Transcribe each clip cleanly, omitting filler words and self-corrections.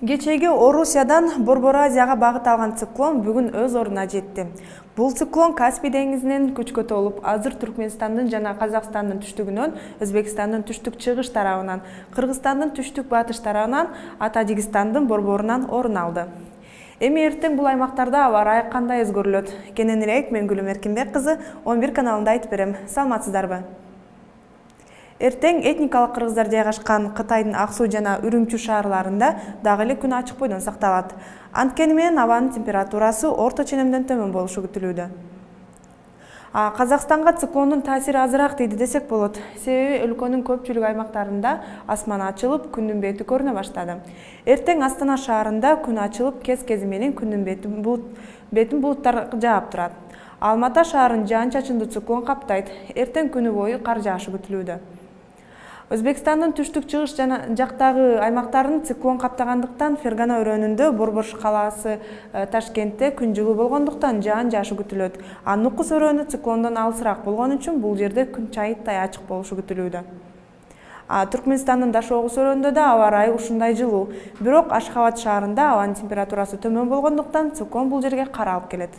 Кечеги Орусиядан Борбор Азияга багыт алган циклон бүгүн өз ордуна жетти. Бул циклон Каспий деңизинен күчкө толуп, азыр Түркмөнстандын жана Казакстандын түштүгүнөн, Өзбекстандын түштүк-чыгыш тарабынан, Кыргызстандын түштүк-батыш тарабынан, Тажикстандын борборунан орун алды. Эми эртең бул аймактарда аба ырайы кандай өзгөрүлөт? Кененирээк мен Гүлүм Эркинбек кызы 11 каналында айтып берем. Саламатсыздарбы? Эртең этникалык кыргыздар жайгашкан Кытайдын Ак Суу жана Үрүмчү шаарларында дагы эле күн ачык бойдон сакталат. Анткени менен абанын температурасы орто ченемден төмөн болушу күтүлүүдө. Казакстанга циклондун таасири азыраак тийди десек болот. Себеби өлкөнүн көпчүлүк аймактарында асман ачылып, күндүн бети көрүнө баштады. Эртең Астана шаарында күн ачылып, кез-кези менен күндүн бетин булуттар жаап турат. Алматы шаарын жаан-чачындуу циклон каптайт. Эртең күнү бою кар жаашы күтүлүүдө. Өзбекстандын түштүк-чыгыш жактагы аймактарын циклон каптагандыктан Фергана өрөөнүндө Борбор калаасы Ташкентте күн жылуу болгондуктан жаан жаашы күтүлөт. Нукус өрөөнү циклондон алысыраак болгон үчүн бул жерде күн чайыттай ачык болушу күтүлүүдө. Түркмөнстандын Дашогуз өрөөнүндө да аба ырайы ушундай жылуу. Бирок Ашхабад шаарында абанын температурасы төмөн болгондуктан циклон бул жерге кар алып келет.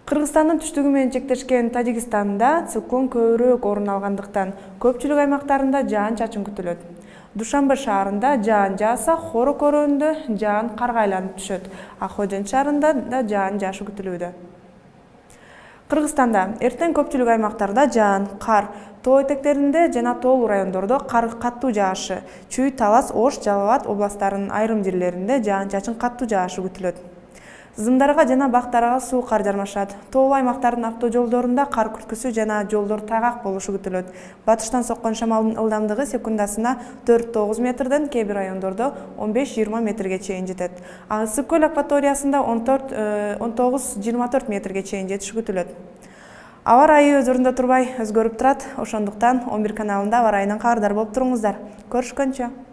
Кыргызстандын түштүгү менен чектешкен Тажикстанда циклон көбүрөөк орун алгандыктан көпчүлүк аймактарында жаан-чачын күтүлөт. Душанбе шаарында жаан жааса, Хорок өрөөнүндө жаан карга айланып түшөт. Ходжент шаарында да жаан жаашы күтүлүүдө. Кыргызстанда эртең көпчүлүк аймактарда жаан, кар, тоо этектеринде жана тоолуу райондордо кар каттуу жаашы, Чүй, Талас, Ош, Жалал Абад областтарынын айрым жерлеринде жаан-чачын каттуу жаашы күтүлөт. Зымдарга жана бактарга суу кар жармашат. Тоолуу аймактардын автожолдорунда кар күрткүсү жана жолдор тайгак болушу күтүлөт. Батыштан соккон шамалдын ылдамдыгы секундасына 4-9 метрден, кээ бир райондордо 15-20 метрге чейин жетет. Ысык көл акваториясында 19-24 метрге чейин жетиши күтүлөт. Аба ырайы өз ордунда турбай өзгөрүп турат. Ошондуктан 11 каналында аба ырайынан кабардар болуп туруңуздар. Көрүшкөнчө.